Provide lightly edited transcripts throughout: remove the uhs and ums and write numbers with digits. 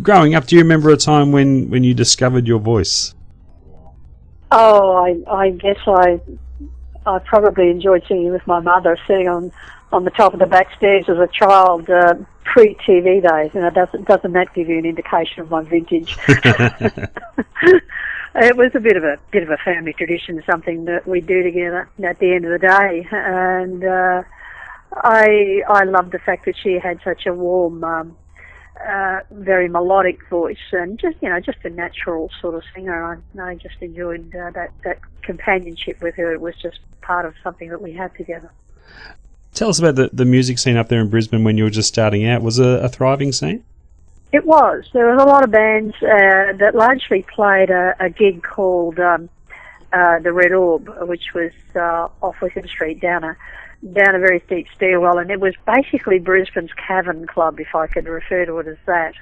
Growing up, do you remember a time when you discovered your voice? Oh, I guess I probably enjoyed singing with my mother, sitting on the top of the back stairs as a child, pre-TV days. You know, doesn't that give you an indication of my vintage? It was a bit of a family tradition, something that we do together at the end of the day, and I loved the fact that she had such a warm, very melodic voice, and just a natural sort of singer. I just enjoyed that companionship with her. It was just part of something that we had together. Tell us about the music scene up there in Brisbane when you were just starting out. Was it a thriving scene? It was. There was a lot of bands that largely played a gig called the Red Orb, which was off Wickham Street down a very steep stairwell, and it was basically Brisbane's Cavern Club, if I could refer to it as that,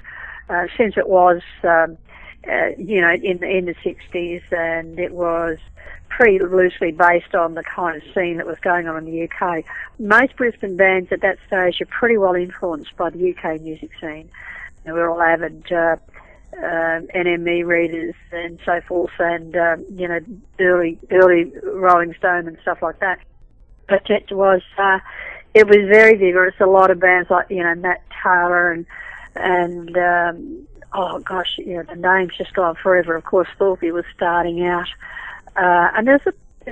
since it was in the 60s, and it was pretty loosely based on the kind of scene that was going on in the UK. Most Brisbane bands at that stage are pretty well influenced by the UK music scene. We were all avid NME readers and so forth, and early Rolling Stone and stuff like that. But it was very vigorous. A lot of bands like Matt Taylor and oh gosh, the name's just gone forever. Of course, Thorpe was starting out, and there's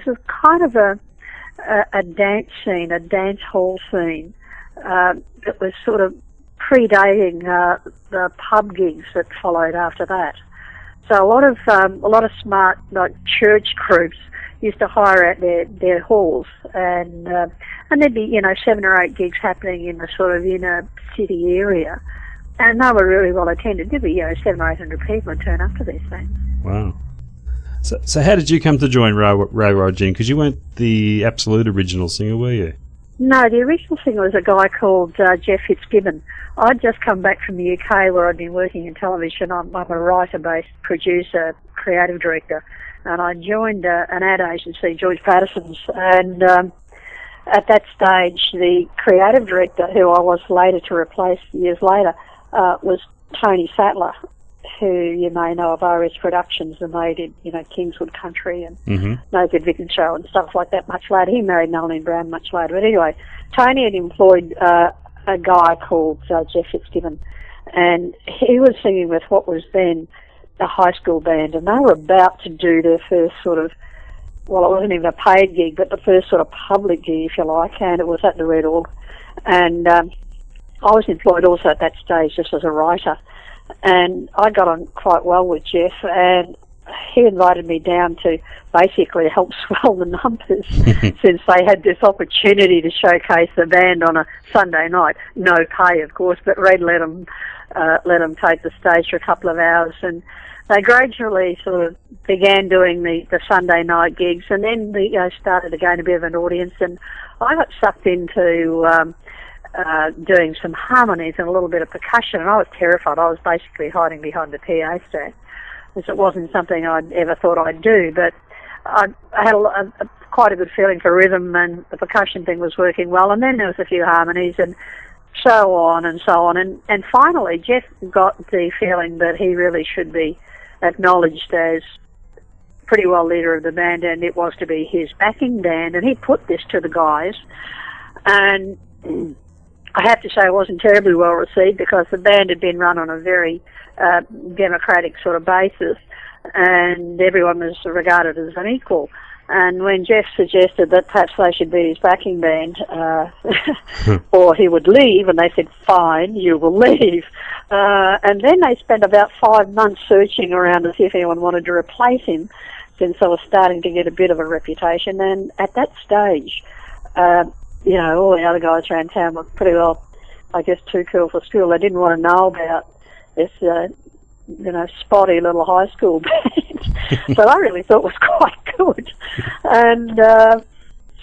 a kind of a dance scene, a dance hall scene that was sort of predating the pub gigs that followed after that. So a lot of smart church groups used to hire out their halls, and there'd be 7 or 8 gigs happening in the sort of inner city area, and they were really well attended. There'd be 700 or 800 people would turn up to these things. Wow. So how did you come to join Railroad Jean? Because you weren't the absolute original singer, were you? No, the original singer was a guy called Jeff Fitzgibbon. I'd just come back from the UK where I'd been working in television. I'm a writer-based producer, creative director, and I joined an ad agency, George Patterson's, and at that stage the creative director, who I was later to replace years later, was Tony Sattler, who you may know of RS Productions, and they did, Kingswood Country and No Good Vic and Show and stuff like that much later. He married Melanie Brown much later. But anyway, Tony had employed a guy called Jeff Fitzgibbon, and he was singing with what was then a high school band, and they were about to do their first sort of, well, it wasn't even a paid gig, but the first sort of public gig, if you like, and it was at the Red Orb. And I was employed also at that stage just as a writer. And I got on quite well with Jeff, and he invited me down to basically help swell the numbers since they had this opportunity to showcase the band on a Sunday night. No pay, of course, but Red let them take the stage for a couple of hours, and they gradually sort of began doing the Sunday night gigs, and then started to gain a bit of an audience, and I got sucked into doing some harmonies and a little bit of percussion, and I was terrified. I was basically hiding behind the PA stand, because it wasn't something I'd ever thought I'd do, but I had quite a good feeling for rhythm, and the percussion thing was working well, and then there was a few harmonies and so on and so on, and finally Jeff got the feeling that he really should be acknowledged as pretty well leader of the band, and it was to be his backing band, and he put this to the guys, and I have to say it wasn't terribly well received, because the band had been run on a very democratic sort of basis, and everyone was regarded as an equal. And when Jeff suggested that perhaps they should be his backing band, or he would leave, and they said, fine, you will leave. And then they spent about 5 months searching around to see if anyone wanted to replace him, since I was starting to get a bit of a reputation. And at that stage, all the other guys around town were pretty well, I guess, too cool for school. They didn't want to know about this, spotty little high school band. But I really thought it was quite good. And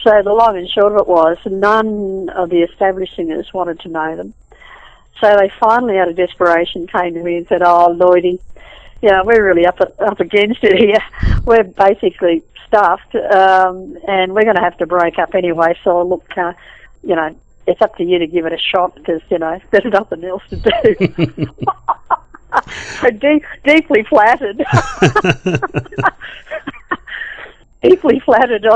so the long and short of it was, none of the established singers wanted to know them. So they finally, out of desperation, came to me and said, "Oh, Lloydie, we're really up against it here. We're basically stuffed, and we're going to have to break up anyway. So look, it's up to you to give it a shot, because there's nothing else to do." Deeply flattered. Deeply flattered.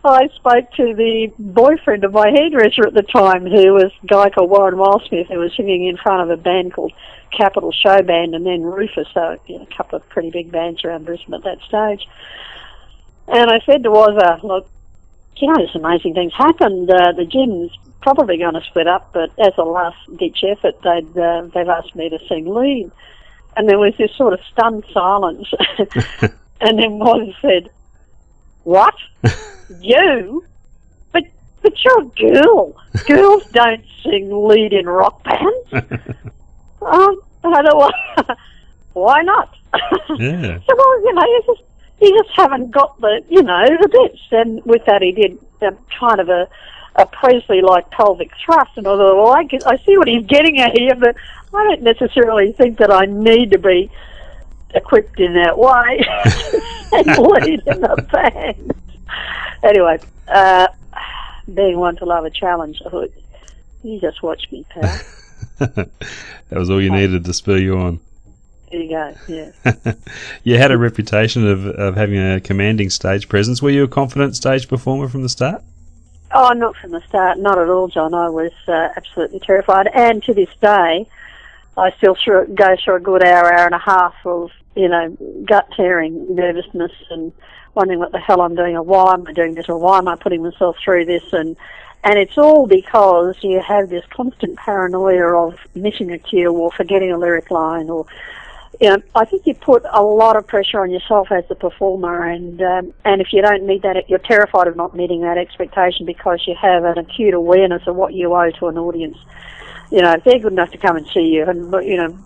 I spoke to the boyfriend of my hairdresser at the time, who was a guy called Warren Wildsmith, who was singing in front of a band called Capital Show Band, and then Rufus, so a couple of pretty big bands around Brisbane at that stage. And I said to Wazza, look, some amazing things happened. The gym's probably going to split up, but as a last-ditch effort, they've asked me to sing lead. And there was this sort of stunned silence. And then Wazza said, what? You? But you're a girl. Girls don't sing lead in rock bands. I don't know why not? Yeah. So, well, you just haven't got the bits. And with that, he did kind of a Presley-like pelvic thrust. And I thought, well, I see what he's getting at here, but I don't necessarily think that I need to be equipped in that way and lead in the band. Anyway, being one to love a challenge, I thought, you just watch me, pal. That was all you needed to spur you on. There you go, yeah. You had a reputation of having a commanding stage presence. Were you a confident stage performer from the start? Oh, not from the start, not at all, John. I was absolutely terrified, and to this day, I still go through a good hour and a half of, gut-tearing nervousness and wondering what the hell I'm doing, or why am I doing this, or why am I putting myself through this, and it's all because you have this constant paranoia of missing a cue or forgetting a lyric line, or I think you put a lot of pressure on yourself as a performer, and if you don't meet that, you're terrified of not meeting that expectation because you have an acute awareness of what you owe to an audience. If they're good enough to come and see you, and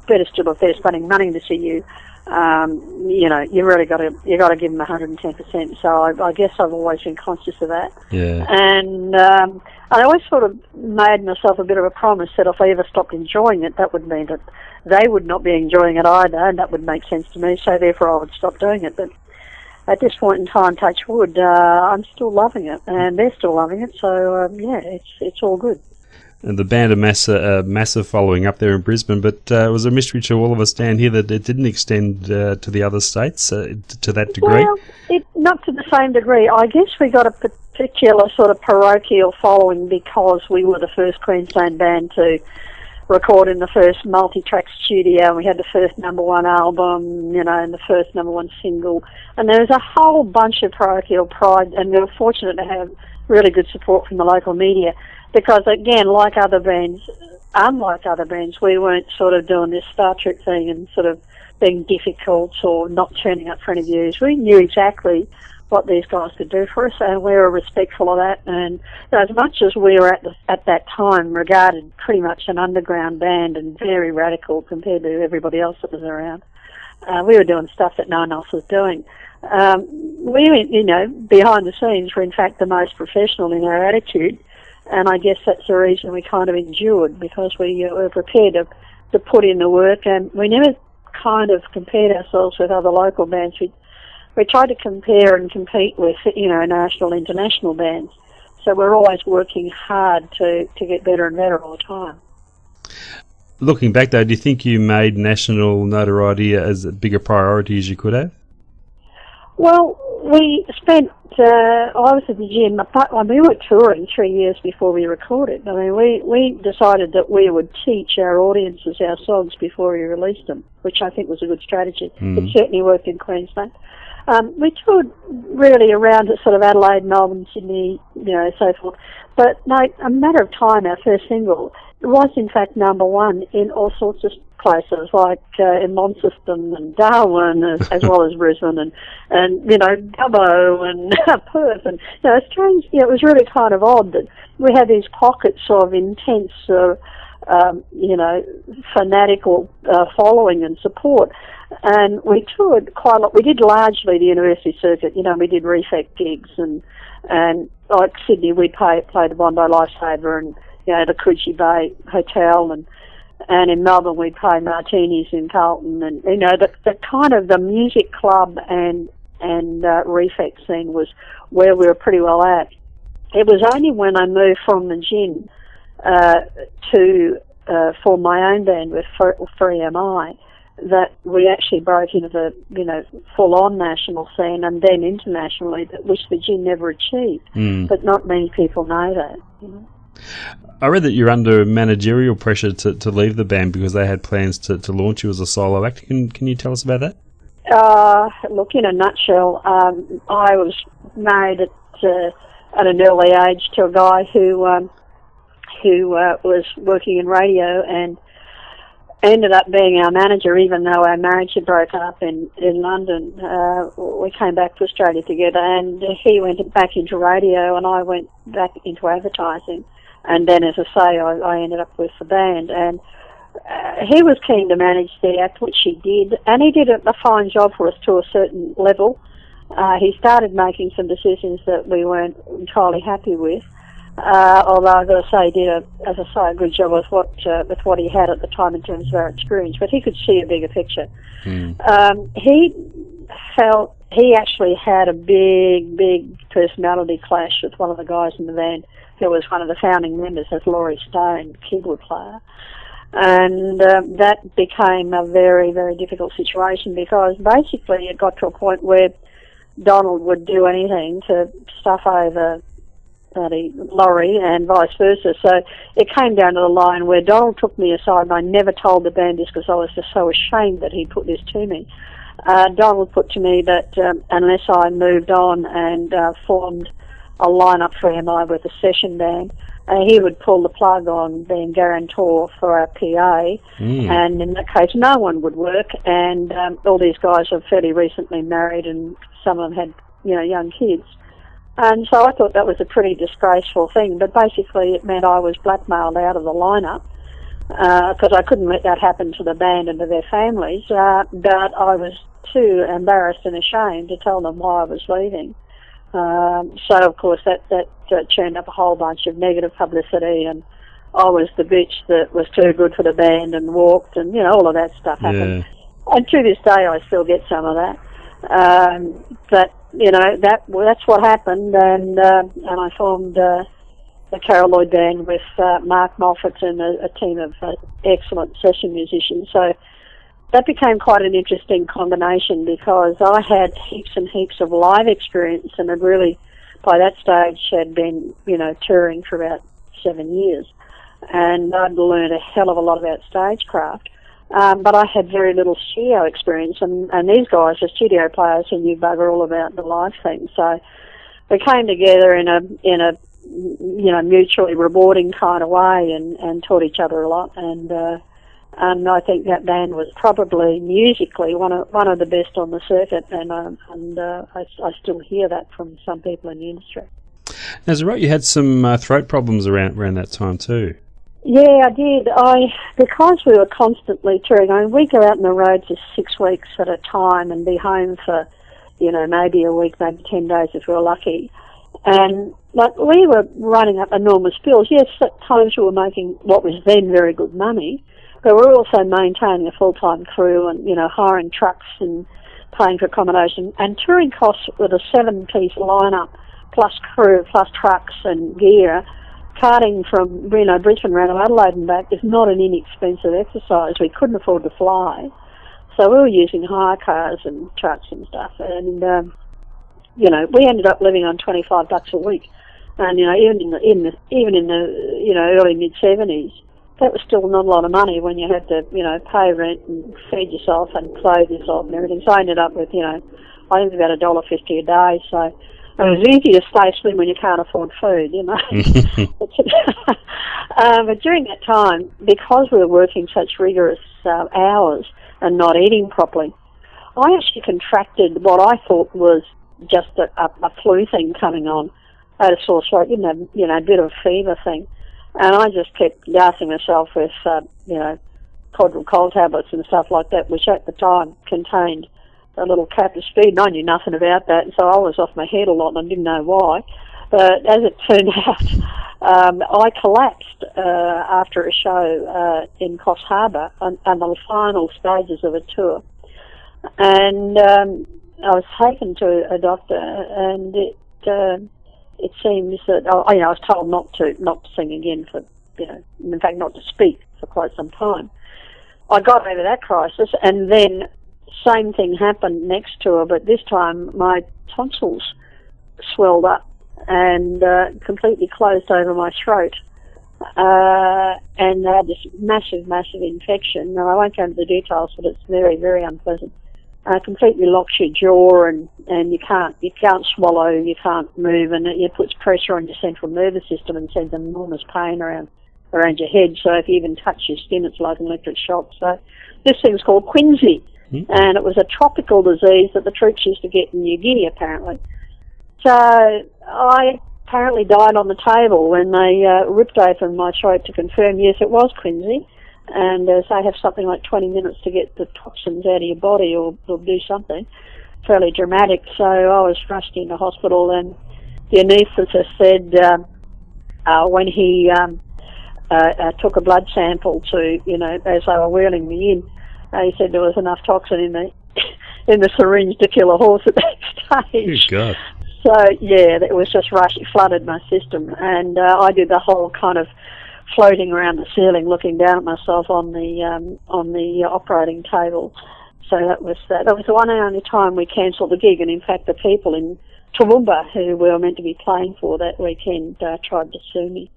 better still if they're spending money to see you, you really got to give them 110%. So I guess I've always been conscious of that. Yeah. And I always sort of made myself a bit of a promise that if I ever stopped enjoying it, that would mean that they would not be enjoying it either, and that would make sense to me. So therefore, I would stop doing it. But at this point in time, touch wood, I'm still loving it, and they're still loving it. So it's all good. And the band amassed a massive following up there in Brisbane, but it was a mystery to all of us down here that it didn't extend to the other states to that degree. Well, not to the same degree. I guess we got a particular sort of parochial following because we were the first Queensland band to record in the first multi-track studio, and we had the first #1 album, and the first #1 single. And there was a whole bunch of parochial pride, and we were fortunate to have really good support from the local media. Because, again, unlike other bands, we weren't sort of doing this Star Trek thing and sort of being difficult or not turning up for interviews. We knew exactly what these guys could do for us, and we were respectful of that. And as much as we were at that time regarded pretty much an underground band and very radical compared to everybody else that was around, we were doing stuff that no one else was doing. We, behind the scenes, were in fact the most professional in our attitude. And I guess that's the reason we kind of endured, because we were prepared to put in the work, and we never kind of compared ourselves with other local bands. We tried to compare and compete with, national, international bands. So we're always working hard to get better and better all the time. Looking back, though, do you think you made national notoriety as a bigger priority as you could have? Well, we spent, I was at the gym, we were touring 3 years before we recorded. I mean, we decided that we would teach our audiences our songs before we released them, which I think was a good strategy. It certainly worked in Queensland. We toured really around sort of Adelaide, Melbourne, Sydney, so forth. But no, a matter of time, our first single was in fact #1 in all sorts of places, like in Launceston and Darwin, as well as Brisbane and Dubbo and Perth, and strange. It was really kind of odd that we had these pockets of intense, fanatical following and support, and we toured quite a lot. We did largely the university circuit. We did Refect gigs, and like Sydney, we played the Bondi Lifesaver and the Coogee Bay Hotel, and in Melbourne we'd play Martinis in Carlton, and the kind of the music club and Refect scene was where we were pretty well at. It was only when I moved from the gym to formed my own band with 3MI, that we actually broke into the, full-on national scene and then internationally, which the Gin never achieved. But not many people know that. I read that you're under managerial pressure to leave the band because they had plans to launch you as a solo act. Can you tell us about that? Look, in a nutshell, I was married at an early age to a guy who was working in radio and ended up being our manager, even though our marriage had broken up in London. We came back to Australia together, and he went back into radio and I went back into advertising. And then, as I say, I ended up with the band. And he was keen to manage the act, which he did, and he did a fine job for us to a certain level. He started making some decisions that we weren't entirely happy with. Although I've got to say, he did a good job with what he had at the time in terms of our experience. But he could see a bigger picture. He felt he actually had a big personality clash with one of the guys in the band, who was one of the founding members, as Laurie Stone, keyboard player. And that became a very, very difficult situation, because basically it got to a point where Donald would do anything to stuff over Laurie and vice versa. So it came down to the line where Donald took me aside, and I never told the band this because I was just so ashamed that he put this to me. Donald put to me that unless I moved on and formed a lineup for MI with a session band, he would pull the plug on being guarantor for our PA, and in that case no one would work. And all these guys are fairly recently married, and some of them had young kids. And so I thought that was a pretty disgraceful thing, but basically it meant I was blackmailed out of the lineup, because I couldn't let that happen to the band and to their families, but I was too embarrassed and ashamed to tell them why I was leaving. So of course that churned up a whole bunch of negative publicity, and I was the bitch that was too good for the band and walked, and all of that stuff happened. And to this day I still get some of that. But that's what happened, and I formed the Carol Lloyd band with Mark Moffat and a team of excellent session musicians. So that became quite an interesting combination, because I had heaps and heaps of live experience, and had really, by that stage, had been, touring for about 7 years. And I'd learned a hell of a lot about stagecraft. But I had very little studio experience, and these guys are studio players who knew bugger all about the live thing. So we came together in a mutually rewarding kind of way, and taught each other a lot. And I think that band was probably musically one of the best on the circuit, and I still hear that from some people in the industry. Now, is it right you had some throat problems around that time too? Yeah, I did. Because we were constantly touring, we'd go out on the road for 6 weeks at a time and be home for, maybe a week, maybe 10 days if we were lucky. And we were running up enormous bills. Yes, at times we were making what was then very good money, but we were also maintaining a full-time crew and, hiring trucks and paying for accommodation. And touring costs with a 7-piece lineup, plus crew, plus trucks and gear, carting from Brisbane around to Adelaide and back is not an inexpensive exercise. We couldn't afford to fly, so we were using hire cars and trucks and stuff. And we ended up living on $25 a week. And even in the early mid-70s, that was still not a lot of money when you had to pay rent and feed yourself and clothe yourself and everything. So I ended up with I think about $1.50 a day. So it was easy to stay slim when you can't afford food, But during that time, because we were working such rigorous hours and not eating properly, I actually contracted what I thought was just a flu thing coming on. I had a sore throat, a bit of a fever thing. And I just kept gassing myself with, Codral cold tablets and stuff like that, which at the time contained a little cap of speed, and I knew nothing about that, and so I was off my head a lot, and I didn't know why. But as it turned out, I collapsed after a show in Coffs Harbour on the final stages of a tour. And I was taken to a doctor, and it seems that I was told not to sing again for in fact not to speak for quite some time. I got over that crisis, and then same thing happened next tour, but this time my tonsils swelled up and completely closed over my throat. And they had this massive infection. Now, I won't go into the details, but it's very, very unpleasant. Completely locks your jaw, and you can't swallow, you can't move, and it puts pressure on your central nervous system and sends enormous pain around your head. So if you even touch your skin, it's like an electric shock. So this thing's called quinsy, and it was a tropical disease that the troops used to get in New Guinea, apparently. So I apparently died on the table when they ripped open my throat to confirm, yes, it was quinsy, and so have something like 20 minutes to get the toxins out of your body or do something fairly dramatic. So I was rushed into hospital, and the anaesthetist said when he took a blood sample to, as they were wheeling me in, he said there was enough toxin in the syringe to kill a horse at that stage. Good God. So, yeah, it was just rush. It flooded my system. And I did the whole kind of floating around the ceiling, looking down at myself on the operating table. So that was that. That was the one and only time we cancelled the gig. And, in fact, the people in Toowoomba who we were meant to be playing for that weekend tried to sue me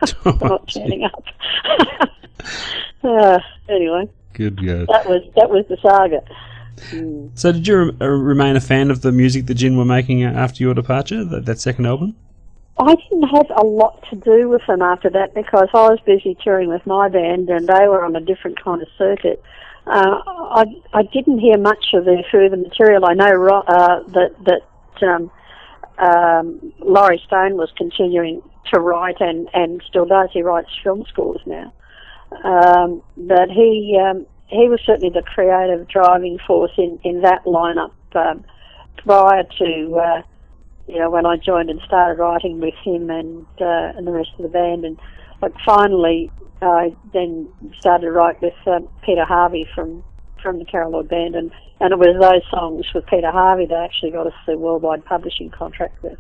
for not turning up. Anyway. Good God. That was the saga. So did you remain a fan of the music the Gin were making after your departure, that second album? I didn't have a lot to do with them after that because I was busy touring with my band and they were on a different kind of circuit. I didn't hear much of their further material. I know that Laurie Stone was continuing to write and still does. He writes film scores now. But he was certainly the creative driving force in that lineup prior to when I joined and started writing with him and the rest of the band. And finally I then started to write with Peter Harvey from the Carol Lloyd band, and it was those songs with Peter Harvey that actually got us the worldwide publishing contract with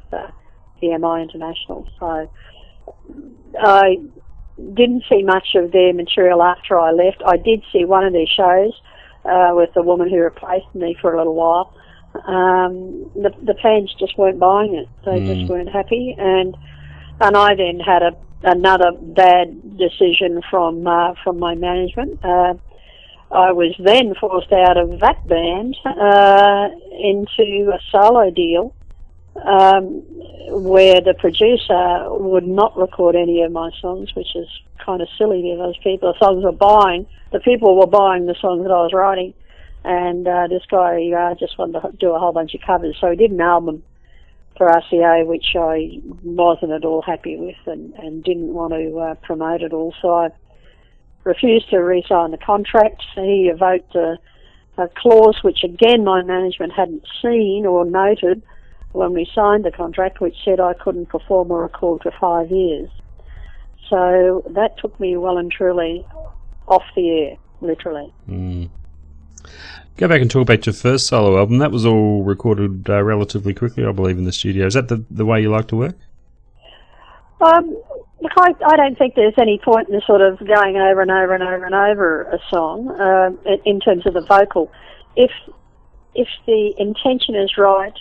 EMI International. So I didn't see much of their material after I left. I did see one of their shows with the woman who replaced me for a little while. The fans just weren't buying it. They just weren't happy, and I then had another bad decision from my management. I was then forced out of that band into a solo deal where the producer would not record any of my songs, which is kind of silly because the people were buying the songs that I was writing, and this guy just wanted to do a whole bunch of covers. So he did an album for RCA, which I wasn't at all happy with and didn't want to promote at all. So I refused to re-sign the contract. He evoked a clause which, again, my management hadn't seen or noted when we signed the contract, which said I couldn't perform or record for 5 years. So that took me well and truly off the air, literally. Go back and talk about your first solo album. That was all recorded relatively quickly, I believe, in the studio. Is that the way you like to work? Look, I don't think there's any point in sort of going over and over and over and over a song in terms of the vocal. If the intention is right,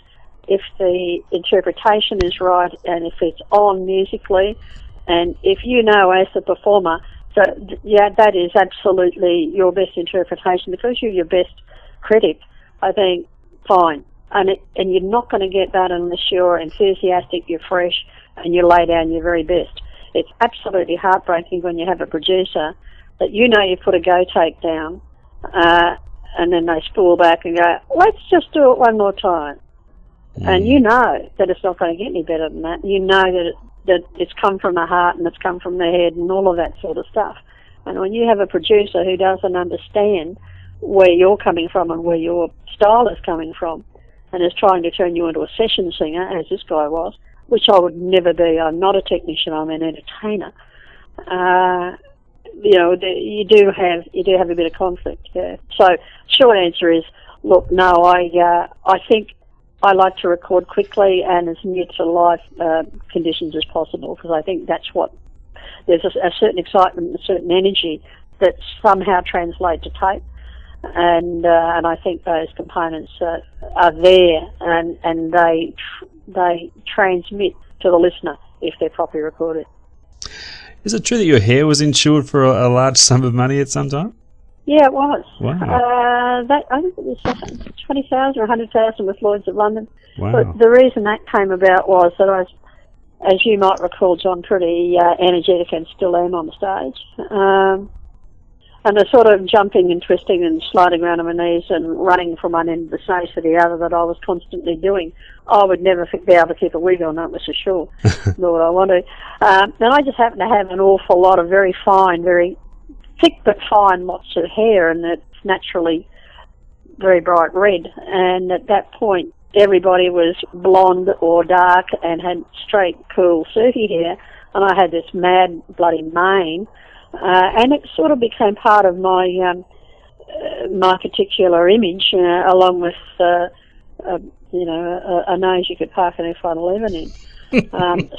if the interpretation is right, and if it's on musically, and if you know as the performer, so yeah, that is absolutely your best interpretation because you're your best critic, I think, fine. And you're not going to get that unless you're enthusiastic, you're fresh, and you lay down your very best. It's absolutely heartbreaking when you have a producer that you know you put a go take down, and then they spool back and go, let's just do it one more time. And you know that it's not going to get any better than that. You know that it's come from the heart and it's come from the head and all of that sort of stuff. And when you have a producer who doesn't understand where you're coming from and where your style is coming from and is trying to turn you into a session singer, as this guy was, which I would never be. I'm not a technician, I'm an entertainer. You do have a bit of conflict there. So short answer is, look, no, I think I like to record quickly and as near to live conditions as possible because I think that's what there's a certain excitement and a certain energy that somehow translate to tape. And I think those components are there, and they transmit to the listener if they're properly recorded. Is it true that your hair was insured for a large sum of money at some time? Yeah, it was. Wow. I think it was 20,000 or 100,000 with Lloyd's of London. Wow. But the reason that came about was that I was, as you might recall, John, pretty energetic and still am on the stage. And the sort of jumping and twisting and sliding around on my knees and running from one end of the stage to the other that I was constantly doing, I would never be able to keep a wig on, that was for sure. Nor would I want to. And I just happen to have an awful lot of very fine, very thick but fine lots of hair, and it's naturally very bright red. And at that point, everybody was blonde or dark and had straight, cool, surfy hair, and I had this mad, bloody mane. And it sort of became part of my my particular image, along with a nose you could park an F111 in.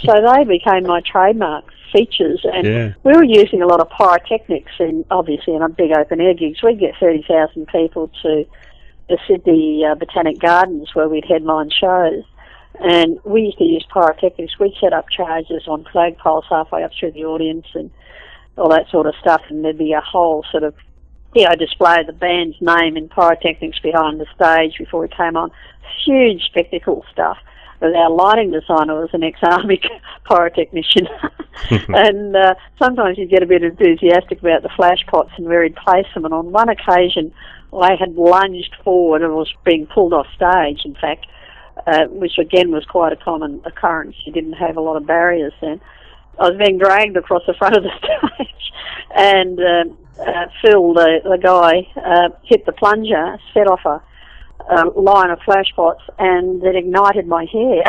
So they became my trademark features, and we were using a lot of pyrotechnics, and obviously in big open air gigs we'd get 30,000 people to the Sydney Botanic Gardens where we'd headline shows, and we used to use pyrotechnics. We'd set up charges on flagpoles halfway up through the audience and all that sort of stuff, and there'd be a whole sort of, display of the band's name in pyrotechnics behind the stage before we came on. Huge spectacle stuff. But our lighting designer was an ex-army pyrotechnician, and sometimes you'd get a bit enthusiastic about the flash pots and where he'd place them, and on one occasion I had lunged forward and was being pulled off stage, in fact, which again was quite a common occurrence. You didn't have a lot of barriers then. I was being dragged across the front of the stage, and Phil, the guy, hit the plunger, set off a line of flash pots, and it ignited my hair.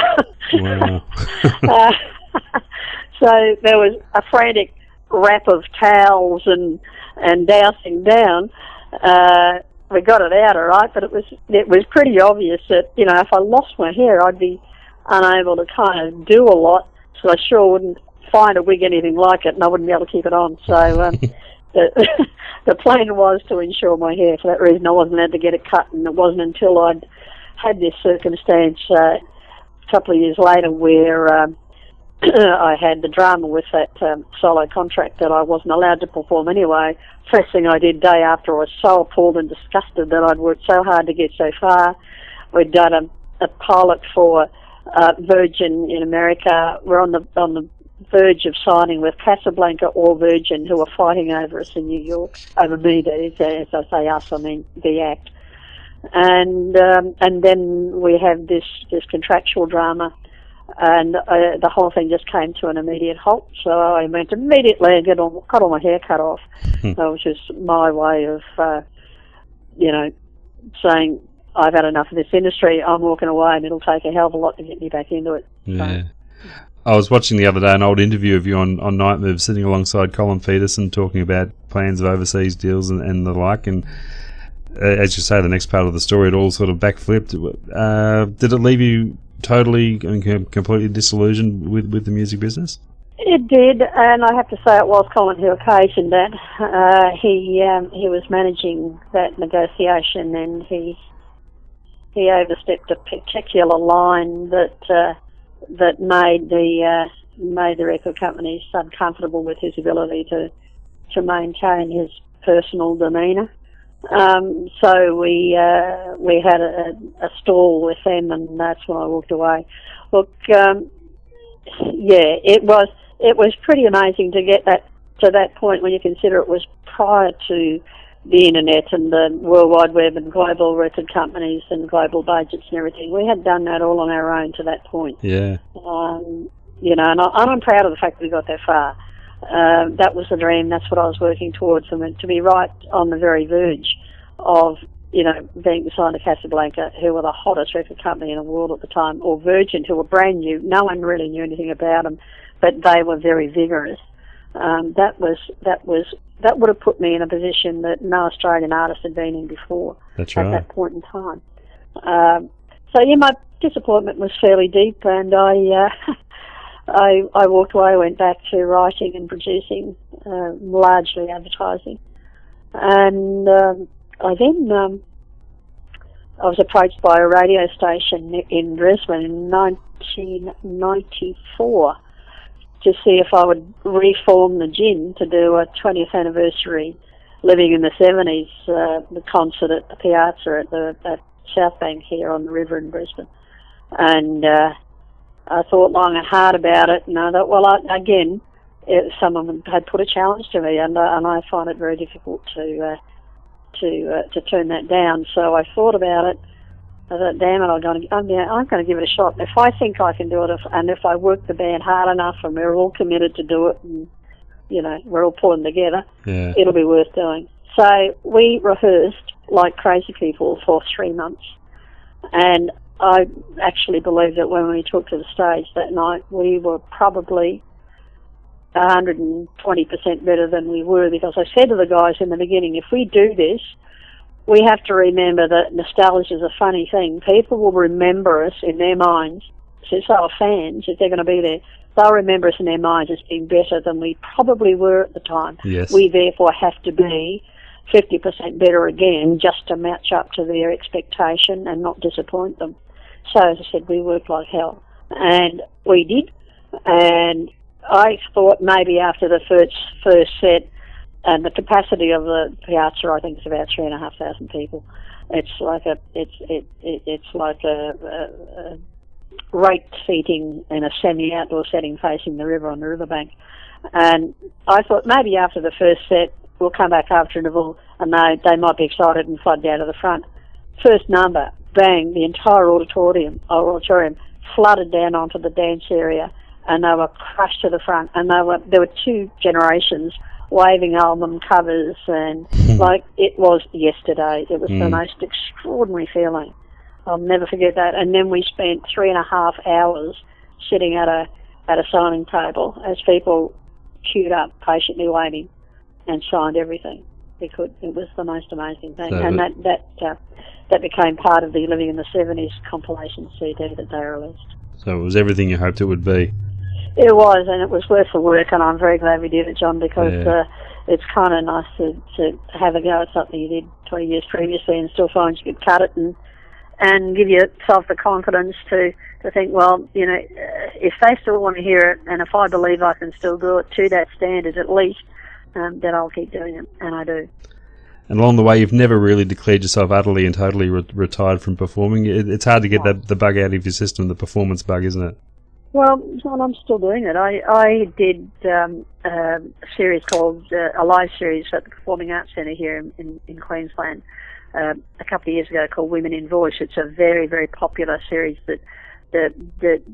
Wow. So there was a frantic wrap of towels and dousing down. We got it out all right, but it was pretty obvious that, if I lost my hair, I'd be unable to kind of do a lot, so I sure wouldn't find a wig anything like it, and I wouldn't be able to keep it on. So the plan was to insure my hair. For that reason, I wasn't allowed to get it cut, and it wasn't until I'd had this circumstance a couple of years later where I had the drama with that solo contract that I wasn't allowed to perform anyway. First thing I did day after, I was so appalled and disgusted that I'd worked so hard to get so far. We'd done a pilot for Virgin in America. We're on the verge of signing with Casablanca or Virgin, who are fighting over us in New York, over me, that is, as I say us, I mean the act. And then we have this contractual drama, and the whole thing just came to an immediate halt. So I went immediately and got all my hair cut off. That was just my way of, saying, I've had enough of this industry, I'm walking away, and it'll take a hell of a lot to get me back into it. Yeah. So. I was watching the other day an old interview of you on Night Move, sitting alongside Colin Peterson, talking about plans of overseas deals and the like. And as you say, the next part of the story, it all sort of backflipped. Did it leave you totally and completely disillusioned with the music business? It did, and I have to say it was Colin who occasioned that. He was managing that negotiation, and he overstepped a particular line that made the record companies uncomfortable with his ability to maintain his personal demeanour. So we had a stall with them, and that's when I walked away. Look, it was pretty amazing to get to that point when you consider it was prior to the internet and the World Wide Web and global record companies and global budgets and everything. We had done that all on our own to that point. Yeah. And I'm proud of the fact that we got that far. That was the dream. That's what I was working towards, and to be right on the very verge of, being signed to Casablanca, who were the hottest record company in the world at the time, or Virgin, who were brand new. No one really knew anything about them, but they were very vigorous. That would have put me in a position that no Australian artist had been in before. That's right. At that point in time. So my disappointment was fairly deep, and I walked away, went back to writing and producing, largely advertising. And I was approached by a radio station in Brisbane in 1994 to see if I would reform the Gin to do a 20th anniversary Living in the 70s, the concert at the Piazza at South Bank here on the river in Brisbane. And I thought long and hard about it, and I thought, well, someone had put a challenge to me, and I find it very difficult to turn that down. So I thought about it. I thought, damn it, I'm going to give it a shot. If I think I can do it, and if I work the band hard enough, and we're all committed to do it, and we're all pulling together, it'll be worth doing. So we rehearsed like crazy people for 3 months, and I actually believe that when we took to the stage that night, we were probably 120% better than we were, because I said to the guys in the beginning, if we do this, we have to remember that nostalgia is a funny thing. People will remember us in their minds, since they were fans, if they're going to be there, they'll remember us in their minds as being better than we probably were at the time. Yes. We therefore have to be 50% better again just to match up to their expectation and not disappoint them. So, as I said, we worked like hell. And we did. And I thought maybe after the first set, and the capacity of the Piazza, I think, is about 3,500 people. It's like a rate seating in a semi-outdoor setting facing the river on the riverbank. And I thought maybe after the first set, we'll come back after interval, and they might be excited and flood down to the front. First number, bang, the entire auditorium flooded down onto the dance area, and they were crushed to the front. And there were 2 generations waving album covers, and like it was yesterday. It was the most extraordinary feeling. I'll never forget that. And then we spent 3.5 hours sitting at a signing table as people queued up, patiently waiting, and signed everything they could. It was the most amazing thing. And that became part of the Living in the 70s compilation CD that they released. So it was everything you hoped it would be. It was, and it was worth the work, and I'm very glad we did it, John, because it's kind of nice to have a go at something you did 20 years previously and still find you could cut it and give yourself the confidence to think, well, if they still want to hear it, and if I believe I can still do it to that standard at least, then I'll keep doing it, and I do. And along the way, you've never really declared yourself utterly and totally retired from performing. It's hard to get the bug out of your system, the performance bug, isn't it? Well, John, I'm still doing it. I did a series called a live series at the Performing Arts Centre here in Queensland a couple of years ago called Women in Voice. It's a very, very popular series that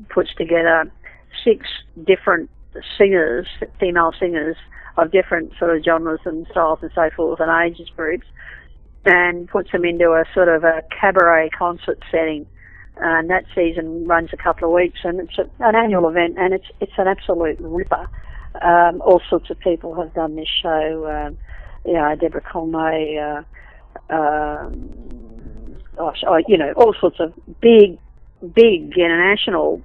puts together 6 different singers, female singers of different sort of genres and styles and so forth and ages groups, and puts them into a sort of a cabaret concert setting. And that season runs a couple of weeks, and it's an annual event, and it's an absolute ripper. All sorts of people have done this show. Deborah Colnay, all sorts of big international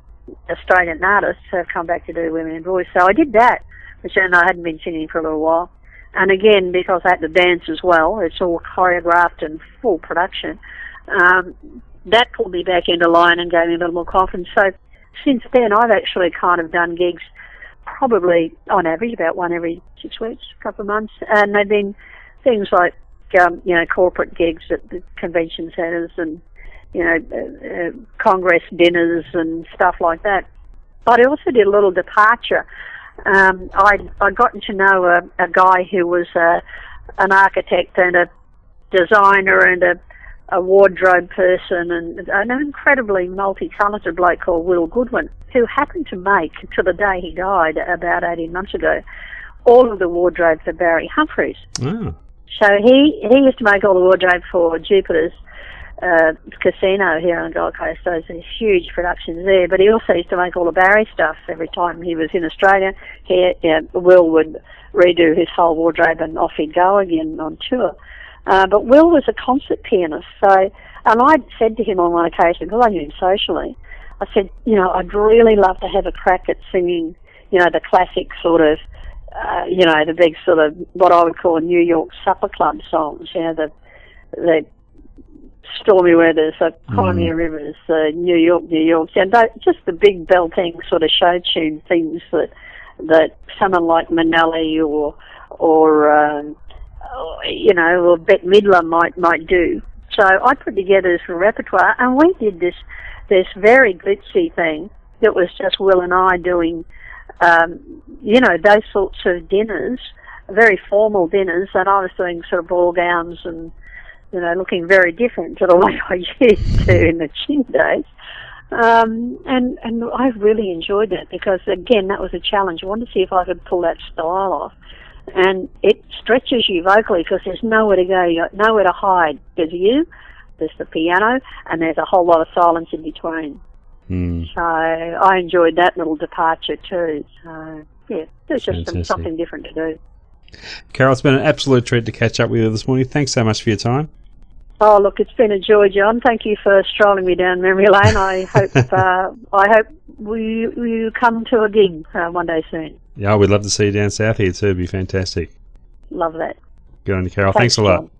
Australian artists have come back to do Women in Voice. So I did that, which I hadn't been singing for a little while. And again, because I had to dance as well, it's all choreographed and full production. That pulled me back into line and gave me a little more confidence. So since then, I've actually kind of done gigs probably on average about one every 6 weeks, a couple of months. And they've been things like, corporate gigs at the convention centres and, Congress dinners and stuff like that. But I also did a little departure. I'd gotten to know a guy who was an architect and a designer and a wardrobe person and an incredibly multi-talented bloke called Will Goodwin, who happened to make, to the day he died about 18 months ago, all of the wardrobe for Barry Humphries. Oh. So he used to make all the wardrobe for Jupiter's casino here on Gold Coast. So there's huge productions there, but he also used to make all the Barry stuff. Every time he was in Australia, Will would redo his whole wardrobe and off he'd go again on tour. But Will was a concert pianist, and I'd said to him on one occasion, because I knew him socially, I said, you know, I'd really love to have a crack at singing, you know, the classic sort of, you know, the big sort of what I would call New York supper club songs, you know, the Stormy Weathers, the Crimea Rivers, New York, and just the big belting sort of show tune things that someone like Manelli or you know, or Bette Midler might do. So I put together this repertoire, and we did this very glitzy thing that was just Will and I doing, you know, those sorts of dinners, very formal dinners, and I was doing sort of ball gowns and, you know, looking very different to the way I used to in the chin days. And I really enjoyed that because, again, that was a challenge. I wanted to see if I could pull that style off. And it stretches you vocally because there's nowhere to go, nowhere to hide. There's you, there's the piano, and there's a whole lot of silence in between. So I enjoyed that little departure too. So, yeah, there's just something different to do. Carol, it's been an absolute treat to catch up with you this morning. Thanks so much for your time. Oh, look, it's been a joy, John. Thank you for strolling me down memory lane. I hope we come to a gig one day soon. Yeah, we'd love to see you down south here too. It'd be fantastic. Love that. Good on you, Carol. Thanks a lot. John.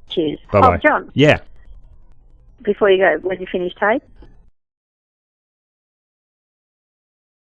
Cheers. Bye-bye. Oh, John. Yeah. Before you go, when you finish tape,